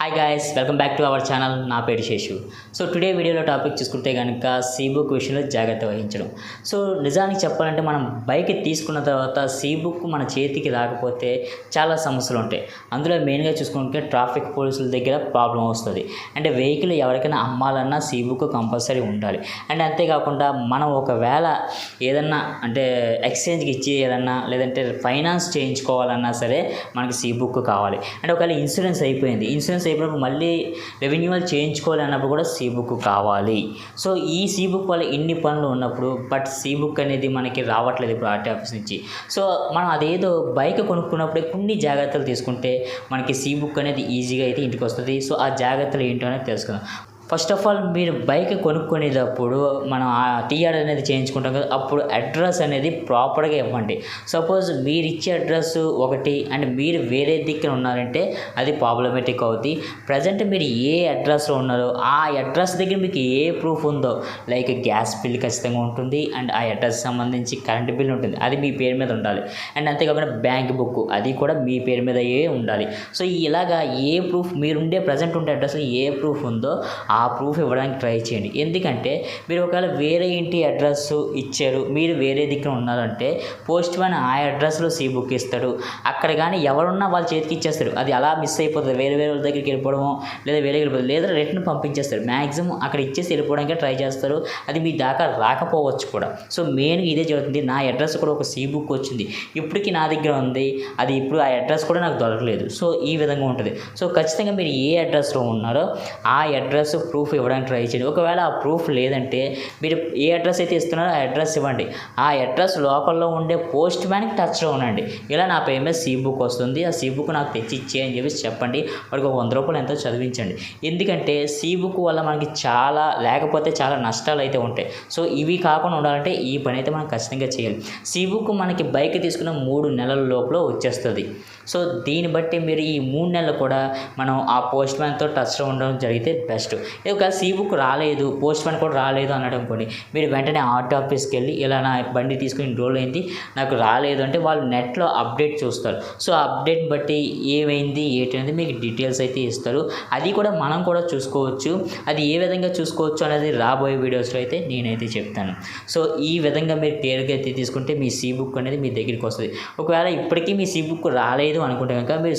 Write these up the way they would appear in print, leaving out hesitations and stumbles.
Hi guys, welcome back to our channel. నా పేరు Seshu. So today వీడియోలో టాపిక్ చూసుకుంటే కనుక సీబుక్ విషయంలో జాగ్రత్త వహించడం. సో నిజానికి చెప్పాలంటే మనం బైక్ తీసుకున్న తర్వాత సీబుక్ మన చేతికి రాకపోతే చాలా సమస్యలు ఉంటాయి. అందులో మెయిన్గా చూసుకుంటే ట్రాఫిక్ పోలీసుల దగ్గర ప్రాబ్లం వస్తుంది. అంటే వెహికల్ ఎవరికైనా అమ్మాలన్నా సీబుక్ కంపల్సరీ ఉండాలి. అండ్ అంతేకాకుండా మనం ఒకవేళ ఏదన్నా అంటే ఎక్స్చేంజ్కి ఇచ్చి ఏదన్నా లేదంటే ఫైనాన్స్ చేయించుకోవాలన్నా సరే మనకి సీబుక్ కావాలి. అంటే ఒకవేళ ఇన్సూరెన్స్ అయిపోయినప్పుడు మళ్ళీ రెవెన్యూవల్ చేయించుకోవాలి అన్నప్పుడు కూడా సీబుక్ కావాలి. సో ఈ సీబుక్ వల్ల ఇన్ని పనులు ఉన్నప్పుడు బట్ సీబుక్ అనేది మనకి రావట్లేదు ఇప్పుడు ఆర్టీ ఆఫీస్ నుంచి. సో మనం అదేదో బైక్ కొనుక్కున్నప్పుడే కొన్ని జాగ్రత్తలు తీసుకుంటే మనకి సీబుక్ అనేది ఈజీగా అయితే ఇంటికి వస్తుంది. సో ఆ జాగ్రత్తలు ఏంటో అనేది తెలుసుకుందాం. ఫస్ట్ ఆఫ్ ఆల్ మీరు బైక్ కొనుక్కునేటప్పుడు మనం ఆ టీఆర్ అనేది చేయించుకుంటాం కదా, అప్పుడు అడ్రస్ అనేది ప్రాపర్గా ఇవ్వండి. సపోజ్ మీరు ఇచ్చే అడ్రస్ ఒకటి అండ్ మీరు వేరే దగ్గర ఉన్నారంటే అది ప్రాబ్లమేటిక్ అవుతుంది. ప్రజెంట్ మీరు ఏ అడ్రస్లో ఉన్నారో ఆ అడ్రస్ దగ్గర మీకు ఏ ప్రూఫ్ ఉందో, లైక్ గ్యాస్ బిల్ ఖచ్చితంగా ఉంటుంది అండ్ ఆ అడ్రస్ సంబంధించి కరెంట్ బిల్ ఉంటుంది, అది మీ పేరు మీద ఉండాలి. అండ్ అంతేకాకుండా బ్యాంక్ బుక్ అది కూడా మీ పేరు మీద ఉండాలి. సో ఇలాగా ఏ ప్రూఫ్ మీరుండే ప్రజెంట్ ఉండే అడ్రస్లో ఏ ప్రూఫ్ ఉందో ఆ ప్రూఫ్ ఇవ్వడానికి ట్రై చేయండి. ఎందుకంటే మీరు ఒకవేళ వేరే ఇంటి అడ్రస్ ఇచ్చారు, మీరు వేరే దగ్గర ఉన్నారంటే పోస్ట్ మ్యాన్ ఆ అడ్రస్లో సీబుక్ ఇస్తాడు. అక్కడ కానీ ఎవరున్నా వాళ్ళ చేతికి ఇచ్చేస్తారు. అది అలా మిస్ అయిపోతుంది, వేరే వాళ్ళ దగ్గరికి వెళ్ళిపోవడమో లేదా వేరే వెళ్ళిపోతుంది, లేదా రిటర్న్ పంపించేస్తారు. మ్యాక్సిమం అక్కడ ఇచ్చేసి వెళ్ళిపోవడానికి ట్రై చేస్తారు. అది మీ దాకా రాకపోవచ్చు కూడా. సో మెయిన్గా ఇదే జరుగుతుంది. నా అడ్రస్ కూడా ఒక సీబుక్ వచ్చింది, ఇప్పటికీ నా దగ్గర ఉంది, అది ఇప్పుడు ఆ అడ్రస్ కూడా నాకు దొరకలేదు. సో ఈ విధంగా ఉంటుంది. సో ఖచ్చితంగా మీరు ఏ అడ్రస్లో ఉన్నారో ఆ అడ్రస్ ప్రూఫ్ ఇవ్వడానికి ట్రై చేయండి. ఒకవేళ ఆ ప్రూఫ్ లేదంటే మీరు ఏ అడ్రస్ అయితే ఇస్తున్నారో ఆ అడ్రస్ ఇవ్వండి. ఆ అడ్రస్ లోకల్లో ఉండే పోస్ట్ మ్యాన్కి టచ్లో ఉండండి. ఇలా నా పేరు మీద సీబుక్ వస్తుంది, ఆ సీబుక్ నాకు తెచ్చి ఇచ్చే అని చెప్పేసి చెప్పండి. వాడికి ఒక 100 రూపాయలు ఎంతో చదివించండి. ఎందుకంటే సీబుక్ వల్ల మనకి లేకపోతే చాలా నష్టాలు అయితే ఉంటాయి. సో ఇవి కాకుండా ఉండాలంటే ఈ పని అయితే మనం ఖచ్చితంగా చేయాలి. సీబుక్ మనకి బైక్ తీసుకున్న 3 నెలల లోపల వచ్చేస్తుంది. సో దీన్ని బట్టి మీరు ఈ 3 నెలలు కూడా మనం ఆ పోస్ట్ మ్యాన్తో టచ్లో ఉండడం జరిగితే బెస్ట్. ఒకవేళ సీబుక్ రాలేదు, పోస్ట్ మ్యాన్ కూడా రాలేదు అన్నాడు అనుకోండి, మీరు వెంటనే ఆర్టీ ఆఫీస్కి వెళ్ళి ఇలా నా బండి తీసుకుని రోజులు అయింది నాకు రాలేదు అంటే వాళ్ళు నెట్లో అప్డేట్ చూస్తారు. సో ఆ అప్డేట్ బట్టి ఏమైంది ఏంటి అనేది మీకు డీటెయిల్స్ అయితే ఇస్తారు. అది కూడా మనం కూడా చూసుకోవచ్చు. అది ఏ విధంగా చూసుకోవచ్చు అనేది రాబోయే వీడియోస్లో అయితే నేనైతే చెప్తాను. సో ఈ విధంగా మీరు క్లియర్గా అయితే తీసుకుంటే మీ సీబుక్ అనేది మీ దగ్గరికి వస్తుంది. ఒకవేళ ఇప్పటికీ మీ సీబుక్ రాలేదు అనుకుంటే కనుక మీరు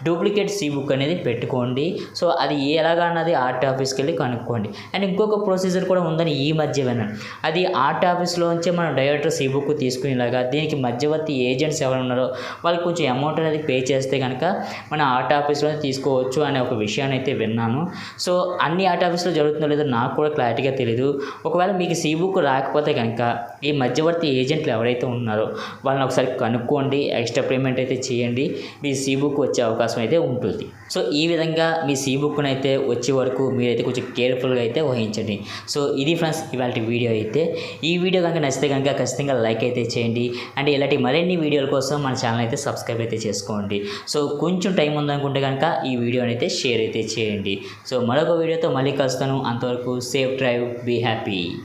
డూప్లికేట్ సీబుక్ అనేది పెట్టుకోండి. సో అది ఎలాగా అన్నది ఆర్టీ ఆఫీస్కి వెళ్ళి కనుక్కోండి. అండ్ ఇంకొక ప్రొసీజర్ కూడా ఉందని ఈ మధ్య విన్నాను. అది ఆర్టీ ఆఫీస్లోంచే మనం డైరెక్ట్ సీబుక్ తీసుకునేలాగా దీనికి మధ్యవర్తి ఏజెంట్స్ ఎవరు ఉన్నారో వాళ్ళకి కొంచెం అమౌంట్ అనేది పే చేస్తే కనుక మన ఆర్టీ ఆఫీస్లోనే తీసుకోవచ్చు అనే ఒక విషయాన్ని అయితే విన్నాను. సో అన్ని ఆర్టీ ఆఫీస్లో జరుగుతుందో లేదో నాకు కూడా క్లారిటీగా తెలియదు. ఒకవేళ మీకు సీబుక్ రాకపోతే కనుక ఈ మధ్యవర్తి ఏజెంట్లు ఎవరైతే ఉన్నారో వాళ్ళని ఒకసారి కనుక్కోండి, ఎక్స్ట్రా పేమెంట్ అయితే చేయండి, మీ సీబుక్ వచ్చే అవకాశం అయితే ఉంటుంది. సో ఈ విధంగా మీ సీబుక్ను అయితే వచ్చే వరకు మీరైతే కొంచెం కేర్ఫుల్గా అయితే వహించండి. సో ఇది ఫ్రెండ్స్ ఇవాళ వీడియో అయితే. ఈ వీడియో కనుక నచ్చితే కనుక ఖచ్చితంగా లైక్ అయితే చేయండి. అండ్ ఇలాంటి మరిన్ని వీడియోల కోసం మన ఛానల్ అయితే సబ్స్క్రైబ్ అయితే చేసుకోండి. సో కొంచెం టైం ఉందనుకుంటే కనుక ఈ వీడియోని అయితే షేర్ అయితే చేయండి. సో మరొక వీడియోతో మళ్ళీ కలుస్తాను. అంతవరకు సేఫ్ డ్రైవ్, బీ హ్యాపీ.